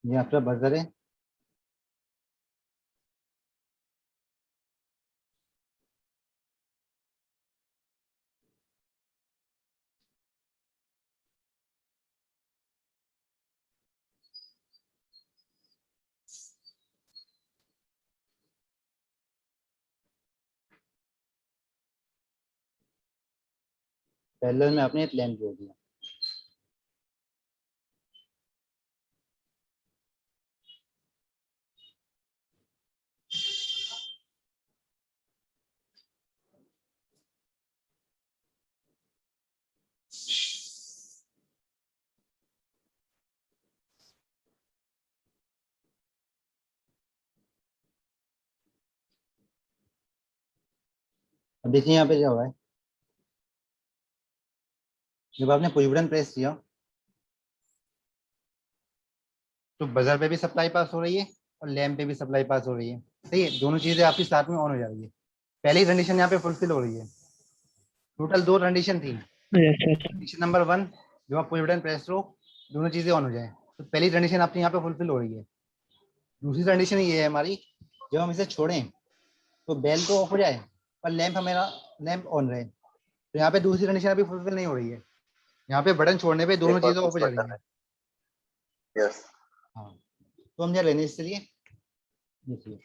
ये आपका बजर है। पैरेलल में आपने एक लैंप जोड़ दिया। अब देखिए यहाँ पे क्या हुआ है। जब आपने पुश बटन प्रेस किया तो बजर पे भी सप्लाई पास हो रही है और लैंप पे भी सप्लाई पास हो रही है। सही है, दोनों चीजें आपकी साथ में ऑन हो जा रही है। पहली कंडीशन यहाँ पे फुलफिल हो रही है। टोटल दो कंडीशन थी। अच्छा। कंडीशन नंबर 1, जब आप पुश बटन प्रेस करो दोनों चीजें ऑन हो जाए, तो पहली कंडीशन आपकी यहाँ पे फुलफिल हो रही है। दूसरी कंडीशन ये है हमारी, जब हम इसे छोड़ें तो बेल तो ऑफ हो जाए पर लैंप हमारा लैंप ऑन रहे, तो यहाँ पे दूसरी कंडीशन अभी फुलफिल नहीं हो रही है। यहाँ पे बटन छोड़ने पे दोनों एक और चीजें ऑफ पुश हो जा रही बटन है। है। यस। हाँ, तो हम यहाँ लेने इसके लिए देखिए।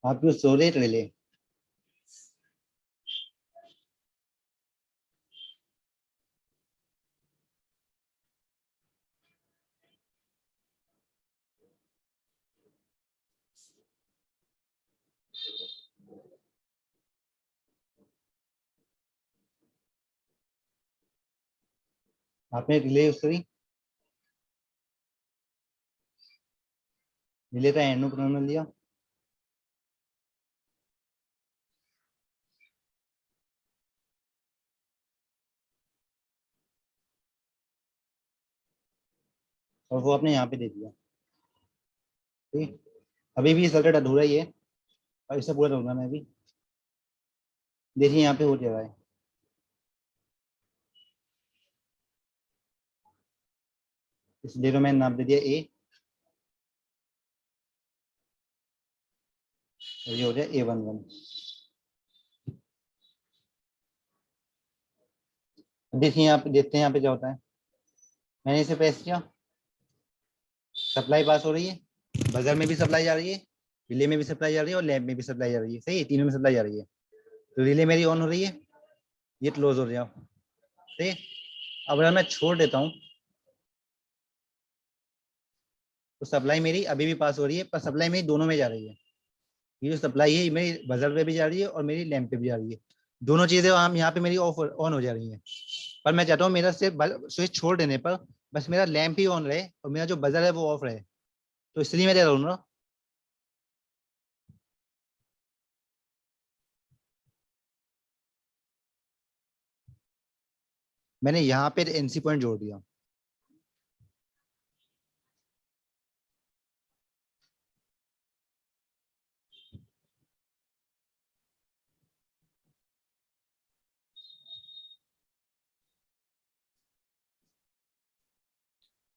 आपकी स्टोरेज रिले आपने रिले यूज करी, रिले का एंड प्रोनल लिया, और वो आपने यहाँ पे दे दिया। ठीक, अभी भी सर्किट अधूरा ही है और इसे पूरा करूंगा मैं अभी। देखिए यहाँ पे हो जा रहा है। इस जीरो मैंने नाम दे दिया ए, और ये हो जाए A11। देखिए यहाँ पे, देखते हैं यहाँ पे क्या होता है। मैंने इसे प्रेस किया, सप्लाई पास हो रही है, बजर में भी सप्लाई जा रही है, रिले में भी सप्लाई जा रही है और लैंप में भी सप्लाई जा रही है। सही है, तीनों में सप्लाई जा रही है। तो रिले मेरी ऑन हो रही है, ये क्लोज हो गया। ठीक है, अब अगर मैं छोड़ देता हूँ तो सप्लाई मेरी अभी भी पास हो रही है, पर सप्लाई मेरी दोनों में जा रही है। ये जो सप्लाई है ये मेरी बजर पे भी जा रही है और मेरी लैंप पे भी जा रही है। दोनों चीजें हम यहाँ पे मेरी ऑफ ऑन हो जा रही हैं। पर मैं चाहता हूँ मेरा सिर्फ स्विच छोड़ देने पर बस मेरा लैंप ही ऑन रहे और मेरा जो बजर है वो ऑफ रहे। तो इसलिए मैं दे रहा हूँ ना। मैंने यहाँ पे एनसी पॉइंट जोड़ दिया।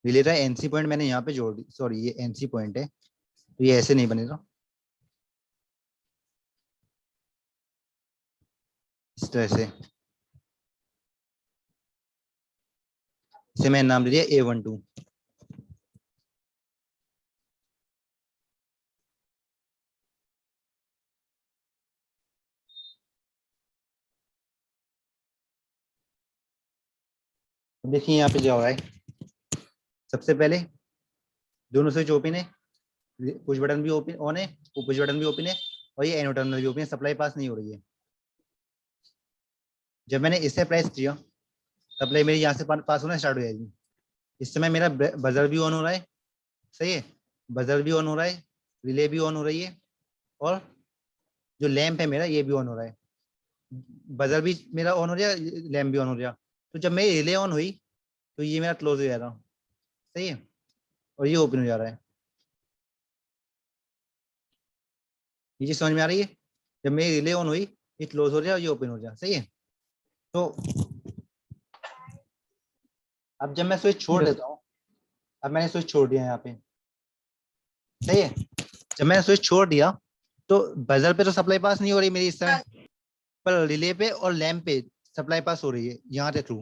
रिले का एनसी पॉइंट मैंने यहाँ पे जोड़ दी, सॉरी ये एनसी पॉइंट है तो ये ऐसे नहीं बनेगा, इस तरह से। इसे मैंने नाम दे दिया A12। देखिए यहाँ पे क्या हो रहा है। सबसे पहले दोनों स्विच ओपन है, पुश बटन भी ओपन ऑन है, पुश बटन भी ओपन है, और ये एनो टर्मिनल भी ओपन है, सप्लाई पास नहीं हो रही है। जब मैंने इसे प्रेस किया सप्लाई मेरी यहाँ से पास होना स्टार्ट हो जाएगी। इस समय मेरा बजर भी ऑन हो रहा है, सही है, बजर भी ऑन हो रहा है, रिले भी ऑन हो रही है, और जो लैंप है मेरा ये भी ऑन हो रहा है। बजर भी मेरा ऑन हो रहा है, लैंप भी ऑन हो रहा है। तो जब मेरी रिले ऑन हुई तो ये मेरा क्लोज हो जा रहा, सही है, और ये ओपन हो जा रहा है। ये चीज समझ में आ रही है? जब मेरी रिले ऑन हुई ये क्लोज हो रहा है और ये ओपन हो रहा है, सही है। तो अब जब मैं स्विच छोड़ देता हूँ, अब मैंने स्विच छोड़ दिया यहाँ पे, सही है। जब मैंने स्विच छोड़ दिया तो बजर पे तो सप्लाई पास नहीं हो रही मेरी इस समय, पर रिले पे और लैंप पे सप्लाई पास हो रही है यहाँ के थ्रू।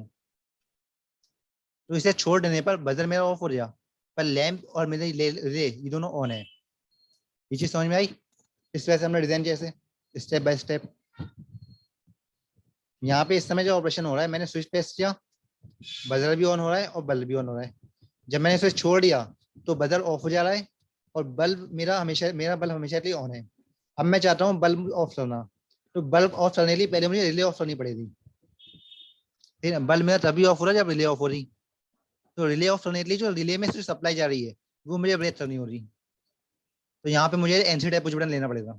तो इसे छोड़ देने पर बजर मेरा ऑफ हो गया, पर लैंप और मेरे रिले ये दोनों ऑन है। ये चीज समझ में आई? इस वजह से हमने डिजाइन किया ऐसे स्टेप बाय स्टेप। यहाँ पे इस समय जो ऑपरेशन हो रहा है, मैंने स्विच प्रेस किया, बजर भी ऑन हो रहा है और बल्ब भी ऑन हो रहा है। जब मैंने स्विच छोड़ दिया तो बजर ऑफ हो जा रहा है और बल्ब मेरा बल्ब हमेशा के लिए ऑन है। अब मैं चाहता हूँ बल्ब ऑफ करना, तो बल्ब ऑफ करने के लिए पहले मुझे रिले ऑफ करनी पड़ेगी, ठीक है। बल्ब मेरा तभी ऑफ हो रहा है जब रिले ऑफ हो रही। तो रिले ऑफ करने के लिए जो रिले में सप्लाई जा रही है वो मुझे ब्रेक करनी हो रही। तो यहाँ पे मुझे एनसी टाइप पुश बटन लेना पड़ेगा।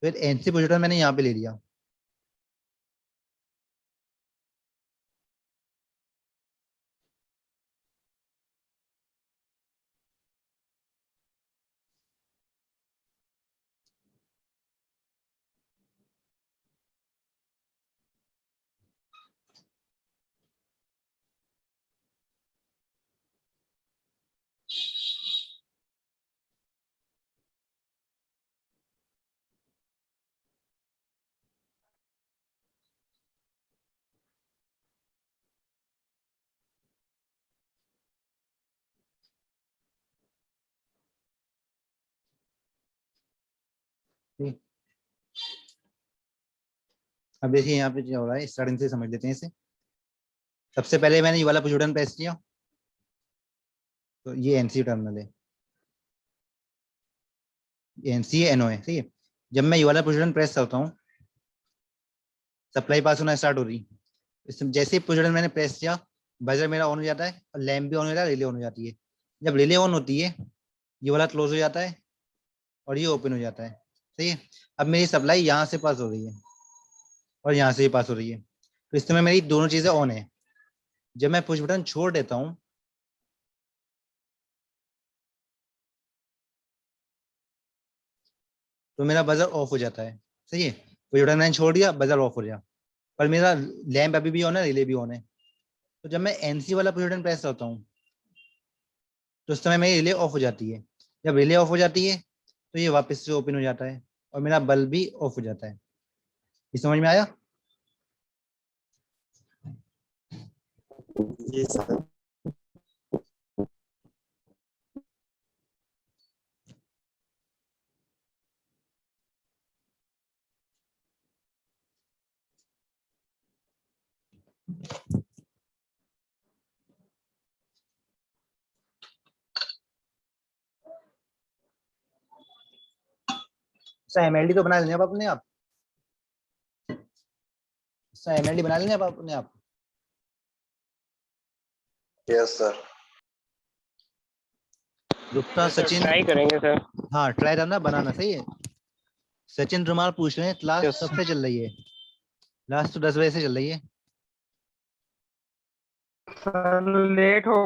फिर एनसी पुश बटन मैंने यहाँ पे ले लिया। ठीक। अब देखिए यहाँ पे क्या हो रहा है, स्टार्टिंग से समझ लेते हैं इसे। सबसे पहले मैंने ये वाला पुश बटन प्रेस किया, तो ये एनसी टर्मिनल है, एनसी एनओ है, ठीक है। जब मैं ये वाला पुश बटन प्रेस करता हूँ सप्लाई पास होना स्टार्ट हो रही। जैसे ही पुश बटन मैंने प्रेस किया बजर मेरा ऑन हो जाता है और लैंप भी ऑन हो जाता है, रिले ऑन हो जाती है। जब रिले ऑन होती है ये वाला क्लोज हो जाता है और ये ओपन हो जाता है, सही है। अब मेरी सप्लाई यहाँ से पास हो रही है और यहाँ से भी पास हो रही है, तो इस समय मेरी दोनों चीजें ऑन है। जब मैं पुश बटन छोड़ देता हूँ तो मेरा बजर ऑफ हो जाता है, सही है। पुश बटन मैंने छोड़ दिया, बजर ऑफ हो गया, पर मेरा लैंप अभी भी ऑन है, रिले भी ऑन है। तो जब मैं एनसी वाला पुश बटन प्रेस करता हूँ तो उस समय मेरी रिले ऑफ हो जाती है। जब रिले ऑफ हो जाती है तो ये वापस से ओपन हो जाता है और मेरा बल्ब भी ऑफ हो जाता है। ये समझ में आया? जी सर। सर एमएलडी तो बना लेंगे आप अपने आप, सर एमएलडी बना लेंगे आप अपने आप। Yes sir. Gupta Sachin, try करेंगे सर। हाँ ट्राई करना बनाना, सही है। सचिन रुमाल पूछ रहे हैं क्लास Yes. कब से चल रही है? क्लास तो 10 बजे से चल रही है। सर लेट हो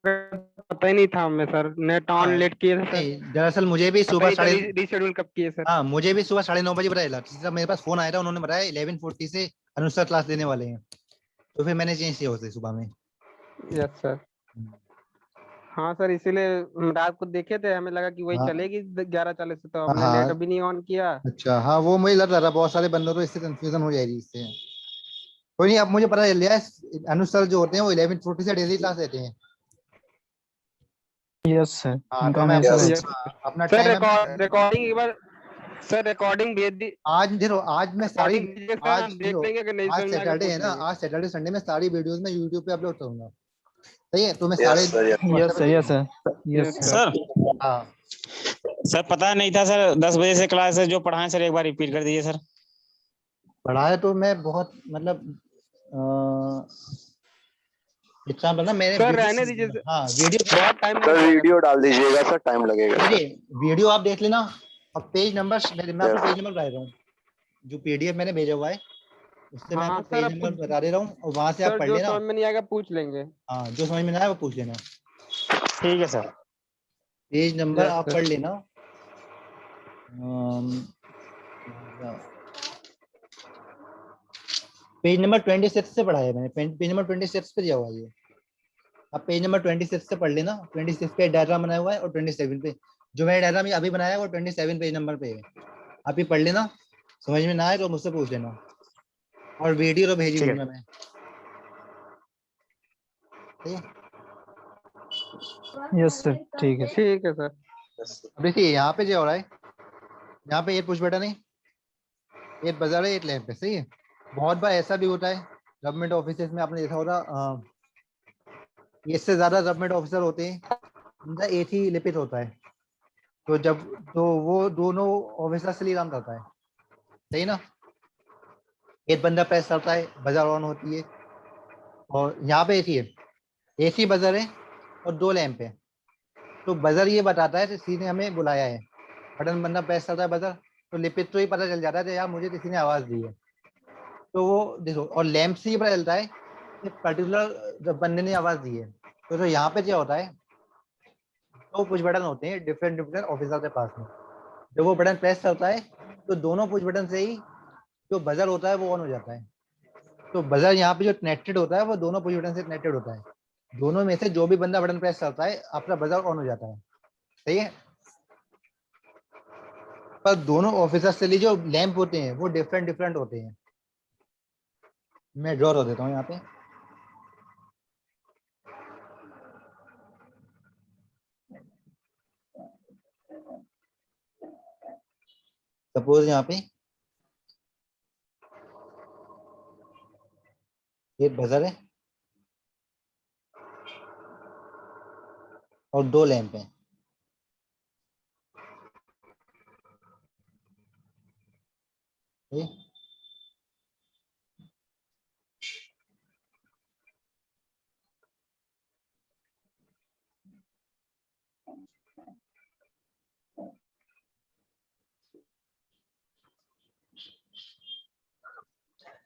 गया, पता ही नहीं था हमें सर, नेट ऑन हाँ, लेट किए थे सर। नहीं दरअसल मुझे भी सुबह साढ़े रीशेड्यूल कब किए सर? हाँ मुझे भी सुबह 9:30 बजे बताया था। मेरे पास फोन आया था, उन्होंने बताया 11:40 से अनुसार क्लास लेने वाले हैं, तो फिर मैंने चेंज किया होते सुबह में। Yes sir. हाँ सर, इसीलिए हम रात को देखे थे, हमें लगा कि वही हाँ चलेगी 11:40 से, तो हमने हाँ नेट अभी नहीं ऑन किया। अच्छा, हाँ वो मुझे लग रहा था बहुत सारे बंदों को इससे कंफ्यूजन हो जाएगी इससे। कोई नहीं, अब मुझे पता चल गया है, अनुसार जो होते हैं वो 11:40 से डेली क्लास लेते हैं। यस सर, हाँ उनका तो मैं मैसेज Yes. अपना सर टाइम रिकॉर्डिंग एक बार, सर रिकॉर्डिंग भेज दी, आज देखो, आज मैं सारी रिकॉर्डिंग भेजिए सर, आज हम देख देखो लेंगे कि नहीं आज समझ में आएगा सैटरडे पूछ है ना, लेंगे। आज सैटरडे संडे में सारी वीडियोस में यूट्यूब पे अपलोड करूंगा। सही है, तो मैं Yes, sir, yes. Yes sir yes sir yes sir sir हाँ सर पता नहीं था सर, 10 बजे से क्लास है जो पढ़ाएं सर, एक बार रिपीट कर दीजिए सर। पढ़ाया तो मैं बहुत मतलब इतना मतलब मैंने सर वीडियो, रहने दीजिए सर, हाँ वीडियो बहुत टाइम सर नहीं वीडियो डाल दीजिएगा सर, टाइम लगेगा सर। वीडियो आप देख लेना और पेज नंबर मैं आपको Yes. पेज नंबर बता रहा हूँ, जो पीडीएफ मैंने भेजा हुआ है उससे मैं हाँ आपको सर, पेज नंबर बता दे रहा हूँ और वहां से आप सर पढ़ जो लेना। समझ में नहीं आएगा पूछ लेंगे। हाँ जो समझ में ना आए वो पूछ लेना, ठीक है सर। पेज नंबर Yes, आप sir. पढ़ लेना। पेज नंबर 26 से पढ़ा है मैंने, पेज नंबर 26 पे दिया हुआ है ये, आप पेज नंबर 26 से पढ़ लेना। 26 पे डायग्राम बनाया हुआ है और 27 पे जो मैंने डायग्राम अभी बनाया है वो 27 पेज नंबर पे है, आप ही पढ़ लेना। समझ में ना आए तो मुझसे पूछ लेना, और वीडियो तो भेजी ठीक दूंगा है। मैं। ठीक है, यस सर, ठीक है सर। Yes, sir. अब देखिए यहाँ पे जो हो रहा है, यहाँ पे ये पुश बटन है, ये बजर है, एक लैंप है, सही है। बहुत बार ऐसा भी होता है गवर्नमेंट ऑफिस में, आपने देखा होगा इससे ज्यादा गवर्नमेंट ऑफिसर होते हैं उनका एक ही लिपित होता है, तो वो दोनों ऑफिसर से ही काम करता है, सही ना। एक बंदा प्रेस करता है, बजर ऑन होती है, और यहाँ पे एक ही बजर है और दो लैंप है, तो बजर ये बताता है कि किसी ने हमें बुलाया है। बटन बंदा प्रेस करता है बजर, तो लिपित तो ही पता चल जाता है कि यार मुझे किसी ने आवाज दी है, तो वो देखो, और लैंप से ये पता चलता है कि पर्टिकुलर जब बंदे ने आवाज दी है। तो यहाँ पे क्या होता है, दो पुश बटन होते हैं डिफरेंट डिफरेंट ऑफिसर के पास में, जब वो बटन प्रेस करता है तो दोनों पुश बटन से ही जो बजर होता है वो ऑन हो जाता है। तो बजर यहाँ पे जो कनेक्टेड होता है वो दोनों पुश बटन से कनेक्टेड होता है, दोनों में से जो भी बंदा बटन प्रेस करता है आपका बजर ऑन हो जाता है, सही है। पर दोनों ऑफिसर्स के लिए जो लैंप होते हैं वो डिफरेंट डिफरेंट होते हैं। मैं ड्रॉ कर देता हूँ यहाँ पे, सपोज यहाँ पे एक बजर है और दो लैंप हैं, ठीक है?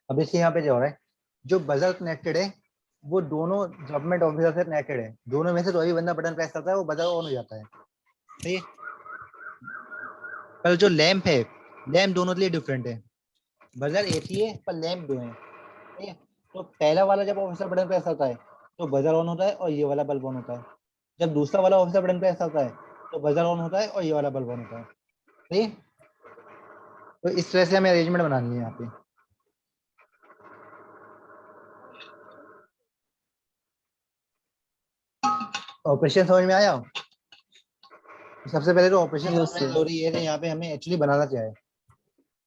अब इसके यहाँ पे जो हो रहा है, जो बजर कनेक्टेड है वो दोनों गवर्नमेंट ऑफिसर से कनेक्टेड है, दोनों में से कोई भी बंदा बटन प्रेस करता है वो बजर ऑन हो जाता है, ठीक है। पर जो लैंप है, लैंप दोनों के लिए डिफरेंट है, बजर एक ही है पर लैंप दो है, ठीक है। तो पहला वाला जब ऑफिसर बटन प्रेस करता है तो बजर ऑन होता है और ये वाला बल्ब ऑन होता है, जब दूसरा वाला ऑफिसर बटन प्रेस करता है तो बजर ऑन होता है और ये वाला बल्ब ऑन होता है, ठीक है। तो इस तरह से हमें अरेंजमेंट बनानी है यहाँ पे। ऑपरेशन समझ में आया? सबसे पहले तो ऑपरेशन Yes, समझने sir. जरूरी है, यहाँ पे हमें एक्चुअली बनाना क्या है,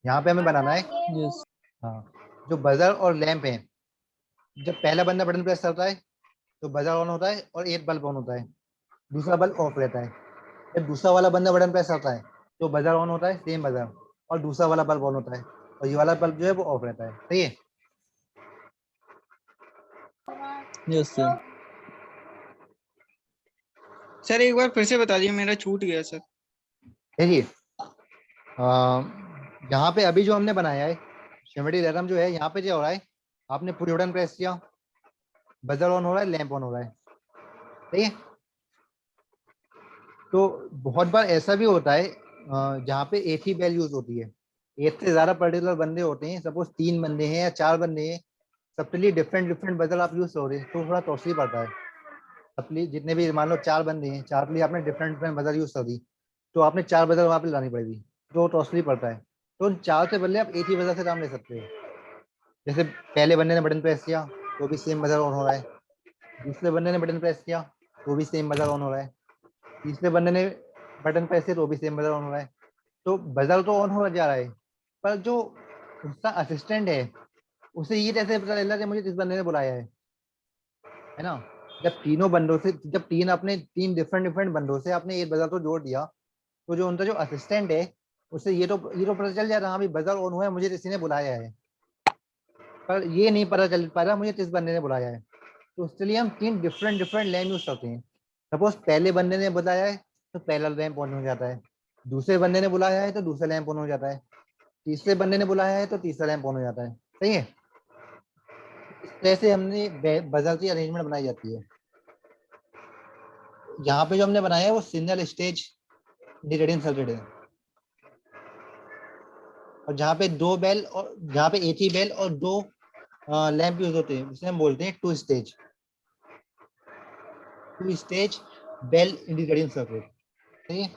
यहाँ पे हमें बनाना है यस हाँ, जो बजर और लैंप है, जब पहला बंदा बटन प्रेस करता है तो बजर ऑन होता है और एक बल्ब ऑन होता है, दूसरा बल्ब ऑफ रहता है। जब दूसरा वाला बंदा बटन प्रेस करता है तो बजर ऑन होता है, सेम बजर, और दूसरा वाला बल्ब ऑन होता है और ये वाला बल्ब जो है वो ऑफ रहता है, सही है। Yes sir. सर एक बार फिर से बता दिए, मेरा छूट गया सर। देखिए यहाँ पे अभी जो हमने बनाया है सिमेट्री डायग्राम जो है, यहाँ पे क्या हो रहा है, आपने पूरी बटन प्रेस किया, बजर ऑन हो रहा है, लैंप ऑन हो रहा है, ठीक है। तो बहुत बार ऐसा भी होता है जहाँ पे एक ही बेल यूज होती है, एक से ज्यादा पर्टिकुलर बंदे होते हैं, सपोज 3 बंदे हैं या 4 बंदे हैं, सबके लिए डिफरेंट डिफरेंट बजर आप यूज हो रहे हैं, तो थोड़ा कॉस्टली पड़ता है। सबके लिए जितने भी मान लो 4 बंदे हैं, 4 के लिए आपने डिफरेंट डिफरेंट बजर यूज कर दी, तो आपने 4 बजर वहाँ पे लानी पड़ेगी, तो कॉस्टली पड़ता है। तो उन 4 से बदले आप एक ही बजर से काम ले सकते हो, जैसे पहले बंदे ने बटन प्रेस किया तो भी सेम बजर ऑन हो रहा है, दूसरे बंदे ने बटन प्रेस किया तो भी सेम बजर ऑन हो रहा है, तीसरे बंदे ने बटन प्रेस किया तो भी सेम बजर ऑन हो रहा है। तो बजर तो ऑन हो जा रहा है, पर जो उसका असिस्टेंट है उसे ये कैसे पता चल रहा है कि मुझे किस बंदे ने बुलाया है ना। जब तीन डिफरेंट बंदों से आपने एक बजर तो जोड़ दिया, तो जो उनका जो असिस्टेंट है उससे ये तो पता चल जाता हाँ भाई बजर ऑन हुआ है, मुझे किसी ने बुलाया है, पर ये नहीं पता चल पा रहा मुझे किस बंदे ने बुलाया है। तो उसके लिए हम तीन डिफरेंट लैम्प यूज करते हैं। सपोज पहले बंदे ने बुलाया है तो पहला लैम्प ऑन हो जाता है, दूसरे बंदे ने बुलाया है तो दूसरा लैम्प ऑन हो जाता है, तीसरे बंदे ने बुलाया है तो तीसरा लैम्प ऑन हो जाता है। सही है। इस तरह से हमने बजर की अरेंजमेंट बनाई जाती है। यहाँ पे जो हमने बनाया है वो सिग्नल स्टेज डिटेक्टिंग सर्किट है, और जहाँ पे दो बेल और जहाँ पे एक ही बेल और दो लैंप यूज होते हैं उसे हम बोलते हैं two stage bell indicating circuit. सही है।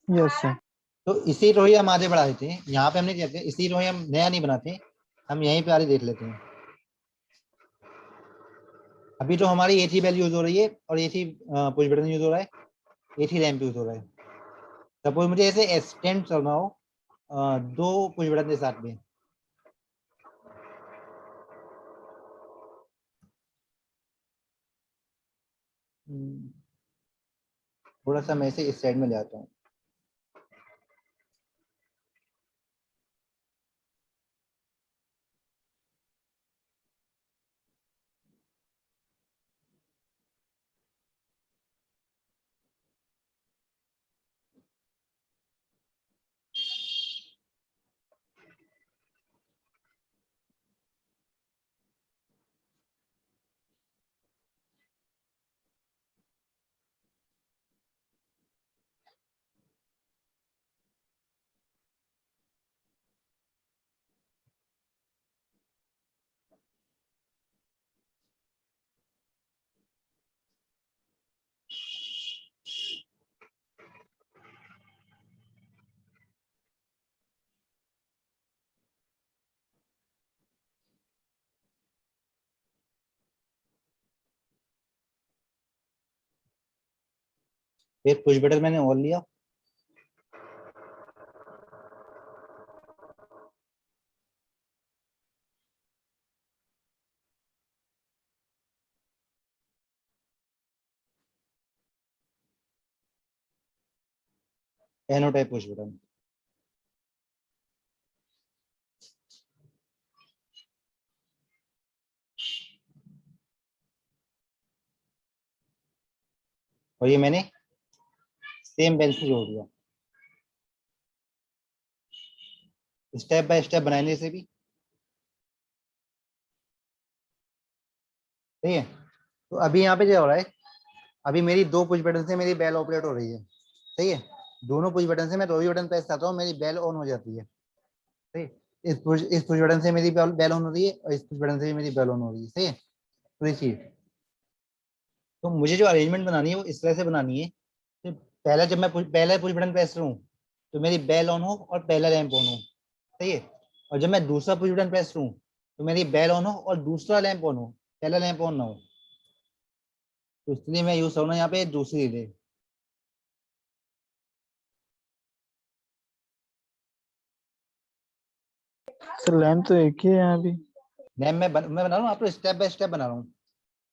Yes sir. तो इसी को ही हम आगे बढ़ा देते हैं। यहाँ पे हमने क्या किया, इसी को ही हम नया नहीं बनाते, हम यहीं पे आगे देख लेते हैं। अभी तो हमारी एक ही बेल यूज हो रही है और एक ही पुश बटन यूज हो रहा है, एक ही लैंप यूज हो रहा है। सपोज मुझे ऐसे एक्सटेंड करना हो दो पुश बटन के साथ में, थोड़ा सा मैं इसे इस साइड में ले आता हूँ। एक पुश बटन मैंने और लिया, एनो टाइप पुश बटन। और ये मैंने सेम बेल से जोड़ दिया। स्टेप बाय स्टेप बनाने से भी सही है। तो अभी यहाँ पे क्या हो रहा है, अभी मेरी दो पुश बटन से मेरी बेल ऑपरेट हो रही है। सही है। दोनों पुश बटन से मैं दो ही बटन प्रेस करता हूँ, मेरी बेल ऑन हो जाती है। सही। इस पुश बटन से मेरी बेल ऑन हो रही है और इस पुश बटन से मेरी बेल ऑन हो रही है। सही है। तो ये चीज, तो मुझे जो अरेंजमेंट बनानी है वो इस तरह से बनानी है कि पहला जब मैं पहला पुश बटन प्रेस करूँ तो मेरी बेल ऑन हो और पहला लैंप ऑन हो। सही है। और जब मैं दूसरा पुश बटन प्रेस करूँ तो मेरी बेल ऑन हो और दूसरा लैंप ऑन हो, पहला लैंप ऑन ना हो। तो इसलिए मैं यूज करूँगा यहाँ पे दूसरी रिले। सर लैम्प तो एक ही है यहाँ भी। लैंप मैं बना रहा हूँ, आपको स्टेप बाय स्टेप बना रहा हूँ,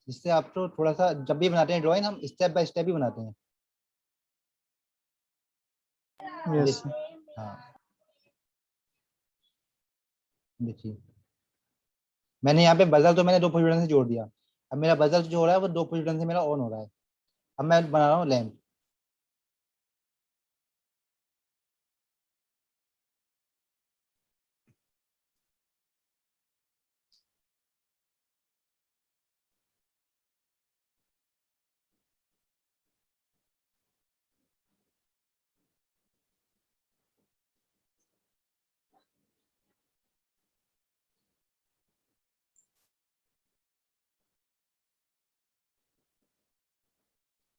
जिससे आपको थोड़ा सा जब भी बनाते हैं ड्राइंग हम स्टेप बाय स्टेप ही बनाते हैं। यस। हाँ देखिए, मैंने यहाँ पे बजल तो मैंने दो पुश बटन से जोड़ दिया। अब मेरा बजल जो हो रहा है वो दो पुश बटन से मेरा ऑन हो रहा है। अब मैं बना रहा हूँ लैंप।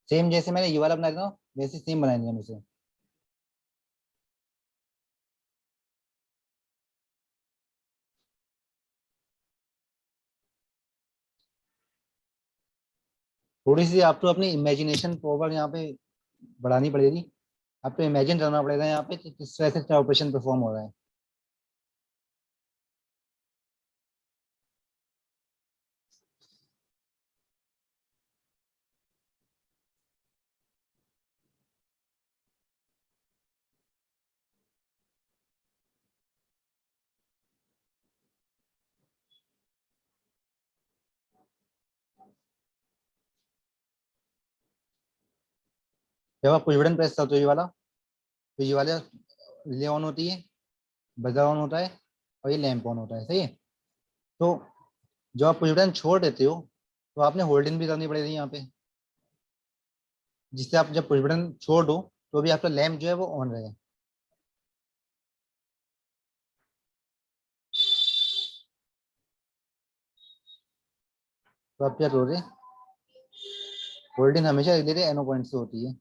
सेम जैसे मैंने ये वाला बनाया था वैसे सेम बनाएंगे हम इसे। थोड़ी सी आपको अपनी इमेजिनेशन पावर यहाँ पे बढ़ानी पड़ेगी। आपको इमेजिन करना पड़ेगा यहाँ पे कि किस तरह से क्या ऑपरेशन परफॉर्म हो रहा है। जब आप पुश बटन प्रेस करते हो तो ये वाला रिले ऑन होती है, बजर ऑन होता है और ये लैंप ऑन होता है, सही है। तो जब आप पुश बटन छोड़ देते हो तो आपने होल्डिंग भी करनी पड़ेगी यहाँ पे, जिससे आप जब पुश बटन छोड़ दो तो भी आपका लैंप जो है वो ऑन रहे। तो आप क्या करोगे, होल्डिंग हमेशा रिलेटेड एनो पॉइंट से होती है।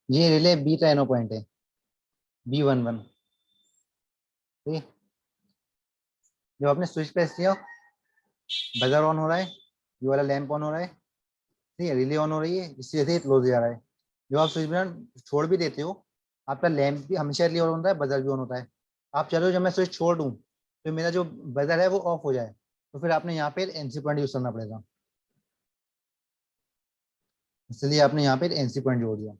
ये रिले बी का एनो पॉइंट है, B11, ठीक है। जब आपने स्विच प्रेस किया, बजर ऑन हो रहा है, ये वाला लैंप ऑन हो रहा है, ठीक है, रिले ऑन हो रही है, इससे जैसे क्लोज जा रहा है। जब आप स्विच बटन छोड़ भी देते हो, आपका लैंप भी हमेशा रिले ऑन होता है, बजर भी ऑन होता है। आप चलो जब मैं स्विच छोड़ दूं तो मेरा जो बजर है वो ऑफ हो जाए, तो फिर आपने यहाँ पे एनसी पॉइंट यूज करना पड़ेगा, इसलिए आपने यहाँ पे एनसी पॉइंट जोड़ दिया।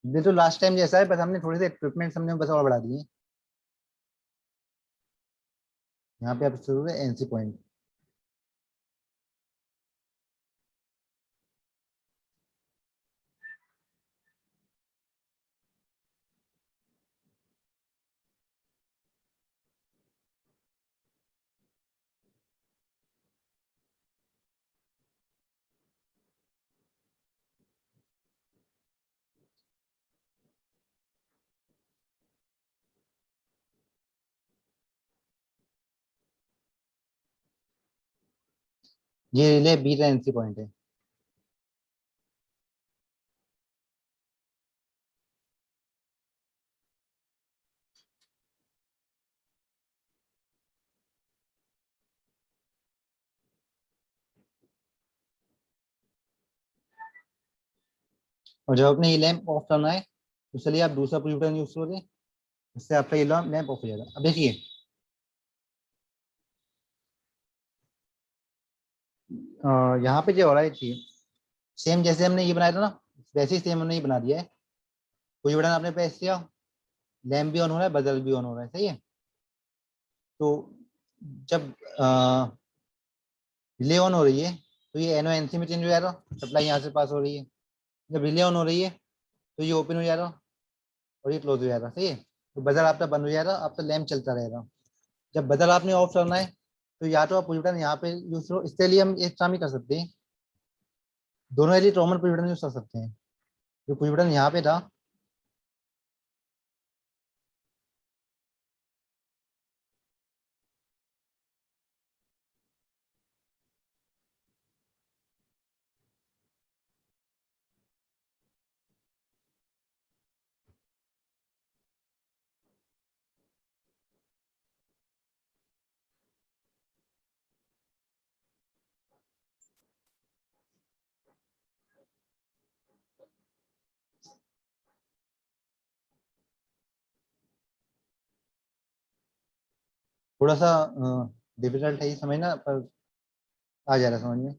ये तो लास्ट टाइम जैसा है, बस हमने थोड़े से इक्विपमेंट हमने बस और बढ़ा दिए। यहाँ पे आप शुरू है एनसी पॉइंट। ये रिले बी का एनसी पॉइंट है। और जब अपने ये लैंप ऑफ करना है तो चलिए आप दूसरा पुश बटन यूज करोगे, इससे आपका ये लैंप ऑफ हो जाएगा। अब देखिए यहाँ पे जो हो रहा है थी सेम जैसे हमने ये बनाया था ना, वैसे ही सेम हमने ये बना दिया है। पुश बटन आपने प्रेस किया, लैंप भी ऑन हो रहा है, बजर भी ऑन हो रहा है, सही है। तो जब रिले ऑन हो रही है तो ये एनओ एनसी में चेंज हो जाएगा, सप्लाई यहाँ से पास हो रही है। जब रिले ऑन हो रही है तो ये ओपन हो जाएगा और ये क्लोज हो जाएगा, सही है। तो बजर आपका बंद हो जाएगा, आपका लैंप चलता रहेगा। जब बजर आपने ऑफ करना है तो या तो आप पुश बटन यहाँ पे यूज करो, इसके लिए हम एक काम ही कर सकते हैं, दोनों elite common push button use कर सकते हैं। जो पुश बटन यहाँ पे था, थोड़ा सा डिफिकल्ट है ये समझना, पर आ जा रहा है समझ में।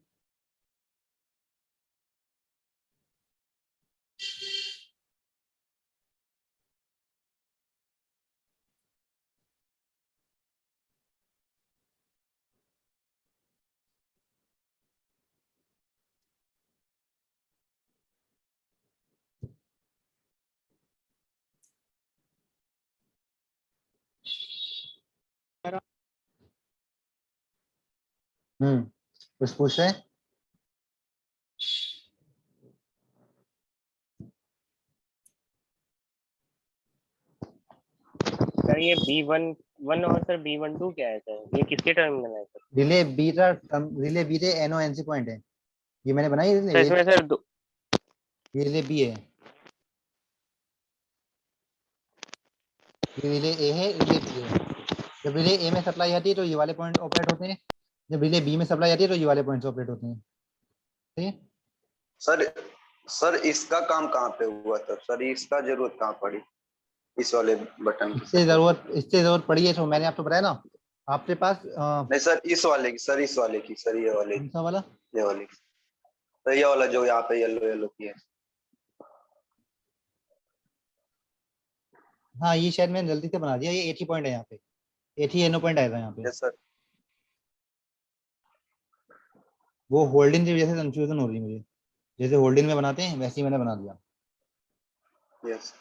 कुछ पूछ रहे हैं? सर ये B11 और सर B12 क्या है सर, ये किसके टर्मिनल है सर? रिले बी रे एनओ एनसी पॉइंट है। ये मैंने बनाई सर ये इसमें सर रिले बी है, ये रिले ए है, रिले बी है। जब रिले ए में सप्लाई आती है तो ये वाले पॉइंट ऑपरेट होते हैं, जब रिले बी में सप्लाई आती है तो ये वाले पॉइंट्स ऑपरेट होते हैं। ठीक है, सर सर इसका काम कहाँ पे हुआ था सर, इसका जरूरत कहाँ पड़ी इस वाले बटन की? इससे जरूरत पड़ी है तो मैंने आपको बताया ना, आपके पास नहीं सर इस वाले की, सर इस वाले की, सर ये वाले कौन सा वाला? ये वाले की, सर ये वाला जो यहाँ पे येलो येलो की है। हाँ ये शायद मैंने जल्दी से बना दिया, ये 80 पॉइंट है यहाँ पे, 80 एनो पॉइंट आया था यहाँ पे। Yes sir. वो होल्डिंग की वजह से कंफ्यूजन हो रही है मुझे, जैसे होल्डिंग में बनाते हैं वैसे ही मैंने बना दिया। यस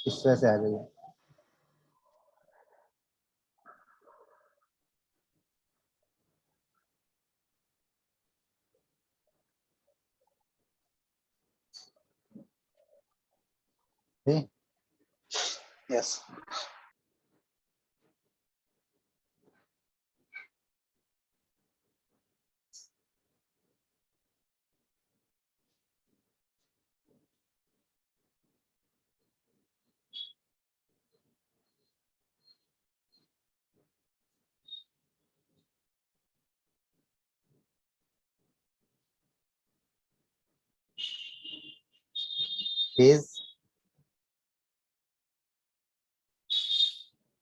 इस वजह से आ गई है। ठीक? यस फेज,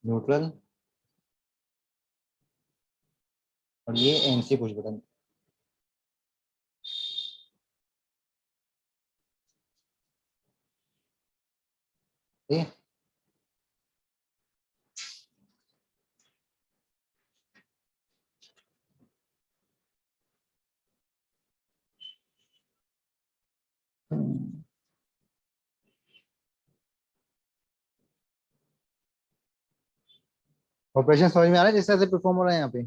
न्यूट्रल, और ये एनसी पुश बटन। ठीक है, ऑपरेशन समझ में आ रहा है जिस तरह से परफॉर्म हो रहा है यहाँ पे,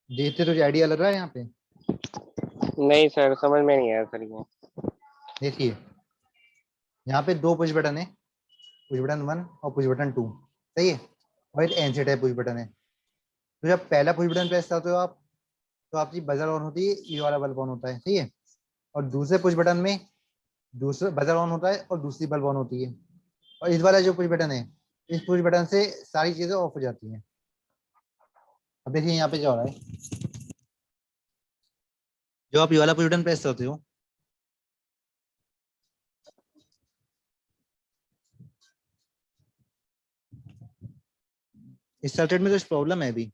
देखते तो आइडिया लग रहा है यहाँ पे। नहीं सर समझ में नहीं आया सर ये। देखिए यहाँ पे दो पुश बटन है, पुश बटन 1 और पुश बटन 2, सही है, और एक एनसी टाइप पुश बटन है। तो जब पहला पुश बटन प्रेस करते हो आप, तो आपकी बजर ऑन होती है, ये वाला बल्ब ऑन होता है, सही है, और दूसरे पुश बटन में दूसरा बजर ऑन होता है और दूसरी बल्ब ऑन होती है, और इस वाला जो पुश बटन है, इस पुश बटन से सारी चीजें ऑफ हो जाती हैं। अब देखिए यहाँ पे क्या हो रहा है, जो आप ये वाला पुश बटन प्रेस करते हो, इस सर्किट में कुछ प्रॉब्लम है अभी।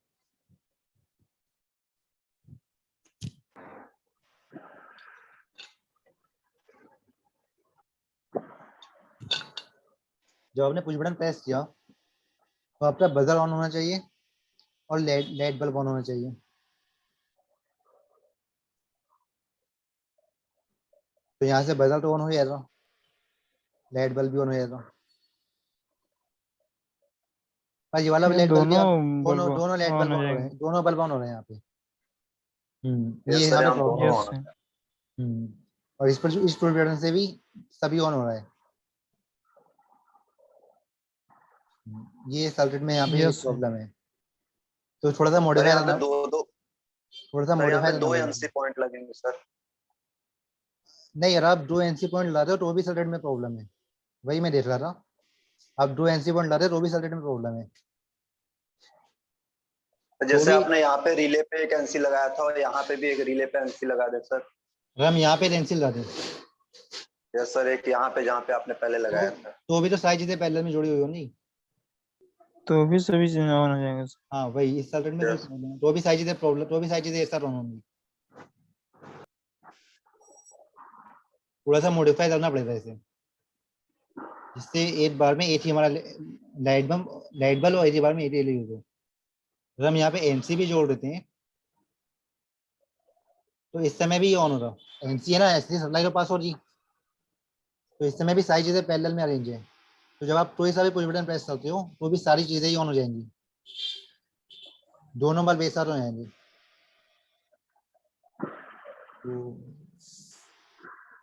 जब आपने पुश बटन प्रेस किया तो आपका बजर ऑन होना चाहिए और लाइट बल्ब ऑन होना चाहिए। तो यहाँ से बजर तो ऑन हो जाएगा, लाइट बल्ब भी ऑन हो जाएगा, पर ये वाला ये लाइट बल्ब भी दोनों दोनों बल्ब दोनों लाइट ऑन बल्ब हो ऑन हो रहे जाएंगे। हैं, दोनों बल्ब ऑन हो रहे हैं यहाँ पे। ये यस यहाँ सर पे हम प्रॉब्लम दोनों है। यस होना। सर। और इस पर इस पुश बटन से भी सभी ऑन हो रहा है। ये सर्किट में यहाँ पे यस सर। प्रॉब्लम है, तो थोड़ा सा सर मॉडिफाई यहाँ पे करना, दो थोड़ा सा सर यहाँ मॉडिफाई पे करना दो पड़ेगा। एनसी पॉइंट लगेंगे सर। नहीं यार, आप दो एनसी पॉइंट ला रहे हो तो भी सर्किट में प्रॉब्लम है, वही मैं देख रहा था। आप दो एनसी पॉइंट ला रहे हो तो भी सर्किट में प्रॉब्लम है। तो जैसे भी आपने यहाँ पे रिले पे एक एनसी लगाया था और यहाँ पे भी एक रिले पे एनसी लगा दे सर। हम यहाँ पे एनसी ला दें यस सर, एक यहाँ पे जहाँ पे आपने पहले लगाया था। तो भी तो सारी चीजें पैरेलल में जुड़ी हुई होंगी। तो भी सभी चीजें ऑन हो जाएंगे सर। हाँ वही, इस सर्किट में यस प्रॉब्लम है, तो भी सारी चीजें प्रॉब्लम, तो भी सारी चीजें एक साथ ऑन होंगी। थोड़ा सा मॉडिफाई करना पड़ेगा इसे, जिससे एक बार में एक ही हमारा लाइट बल्ब और एक ही बार में एक ही यूज हो। अगर हम यहाँ पे एनसी भी जोड़ देते हैं तो इस समय भी ये ऑन होगा, एनसी है ना, ऐसी सप्लाई तो पास हो रही, तो इस समय भी सारी चीजें पैरेलल में अरेंज है। तो जब आप कोई सा भी पुश बटन प्रेस करते हो तो भी सारी चीजें ही ऑन हो जाएंगी, दोनों बल्ब एक साथ हो जाएंगे। तो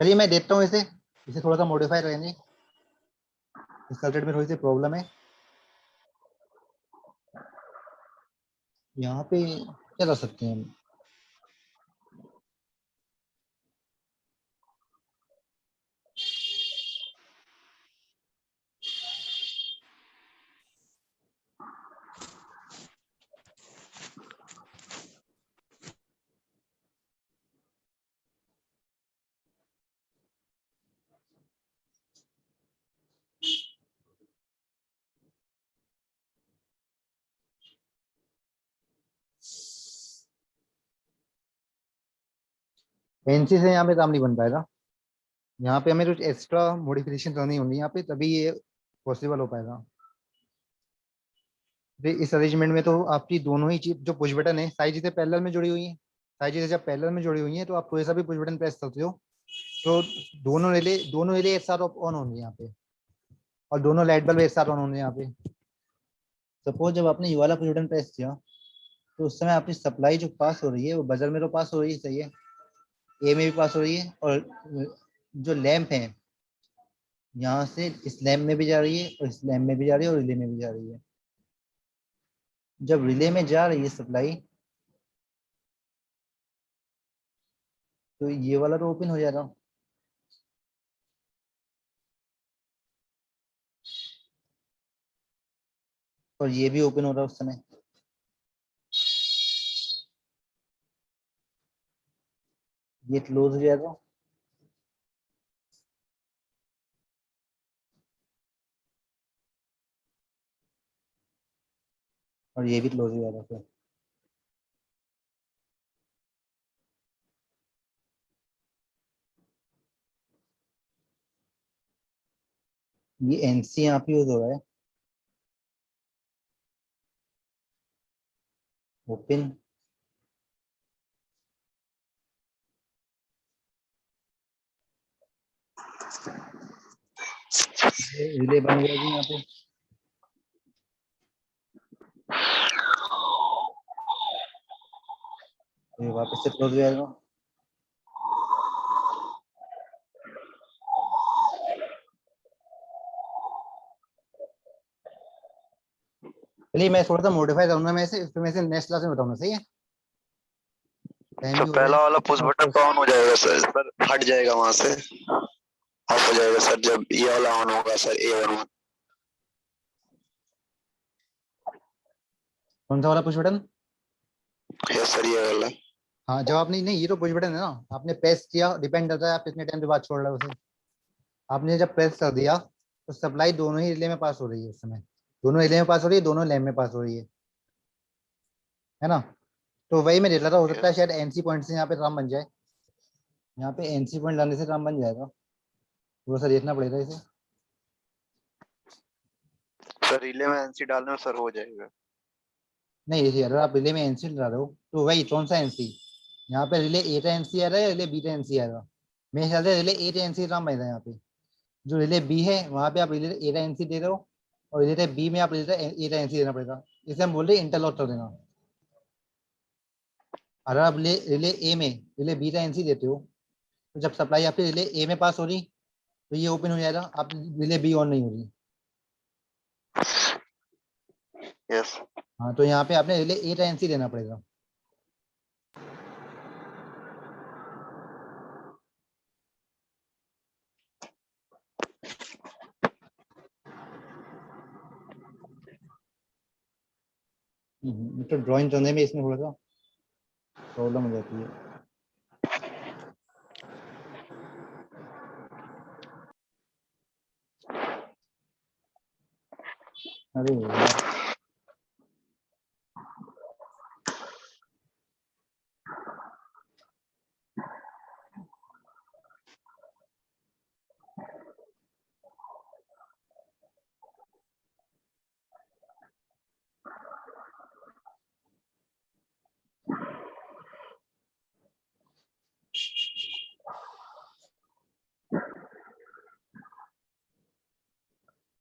चलिए मैं देखता हूँ इसे थोड़ा सा मॉडिफाई करेंगे। इस सर्किट में थोड़ी सी प्रॉब्लम है। यहाँ पे क्या कर सकते हैं हम? एनसी से यहाँ पे काम नहीं बन पाएगा। यहाँ पे हमें कुछ एक्स्ट्रा मॉडिफिकेशन करनी होगी यहाँ पे, तभी ये पॉसिबल हो पाएगा। इस अरेंजमेंट में तो आपकी दोनों ही चीज, जो पुश बटन है, सारी चीजें पैरेलल में जुड़ी हुई हैं। सारी चीजें जब पैरेलल में जुड़ी हुई हैं तो आप कोई सा भी पुश बटन प्रेस करते हो तो दोनों रिले एक साथ ऑन होंगे यहाँ पे, और दोनों लाइट बल्ब एक साथ ऑन होंगे यहाँ पे। सपोज जब आपने ये वाला पुश बटन प्रेस किया तो उस समय आपकी सप्लाई जो पास हो रही है वो बजर में तो पास हो रही है, सही है, ए में भी पास हो रही है, और जो लैंप है यहाँ से इस लैंप में भी जा रही है, और इस लैंप में भी जा रही है, और रिले में भी जा रही है। जब रिले में जा रही है सप्लाई तो ये वाला तो ओपन हो जाएगा, और ये भी ओपन हो रहा है उस समय। ये क्लोज हो जाएगा, और ये भी क्लोज हो जाएगा फिर। ये एनसी यहाँ पे यूज हो रहा है, ओपन, रिले बन जाएगी यहाँ पे, ये वापस से क्लोज हो जाएगा। चलिए मैं थोड़ा सा मॉडिफाई करूंगा, मैं इसे फिर मैं इसे नेक्स्ट क्लास में बताऊंगा, सही है? टाइम भी हो रहा पहला है। वाला पुश बटन तो ऑन हो जाएगा सर, हट जाएगा वहां से, ऑफ हो जाएगा सर जब ये वाला ऑन होगा सर, A11। कौन सा वाला पुश बटन? यस सर, ये वाला। हाँ, जब आपने, नहीं ये तो पुश बटन है ना, आपने प्रेस किया, डिपेंड करता है आप कितने टाइम के बाद छोड़ रहे हो उसे। आपने जब प्रेस कर दिया तो सप्लाई दोनों ही रिले में पास हो रही है उस समय, दोनों रिले में पास हो रही है, दोनों लैम्प में पास हो रही है ना? तो वही मैं देख रहा था, हो सकता है शायद एनसी पॉइंट से यहाँ पे काम बन जाए। यहाँ पे एनसी पॉइंट लाने से काम बन जाएगा, थोड़ा सा देखना पड़ेगा इसे। सर रिले में एनसी डालने में सर हो जाएगा। नहीं देखिए, अगर आप रिले में एनसी डाल रहे हो तो वही कौन सा एनसी, यहाँ पे रिले ए एनसी आ रहा है, रिले बी एनसी आ रहा है। मेरे ख्याल से रिले ए एनसी काम बन रहा है यहाँ पे। जो रिले बी है वहाँ पे आप रिले ए एनसी दे रहे हो, और रिले बी में आप रिले ए एनसी देना पड़ेगा। इसे हम बोल रहे हैं इंटरलॉक कर देना। अगर आप रिले ए में रिले बी एनसी देते हो तो जब सप्लाई आपकी रिले ए में पास हो रही तो ये ओपन हो जाएगा, आप रिले बी ऑन नहीं हो रही। यस हाँ, तो यहाँ पे आपने रिले ए एनसी देना पड़ेगा। तो ड्राइंग करने में इसमें थोड़ा सा प्रॉब्लम हो जाती है। अरे यार,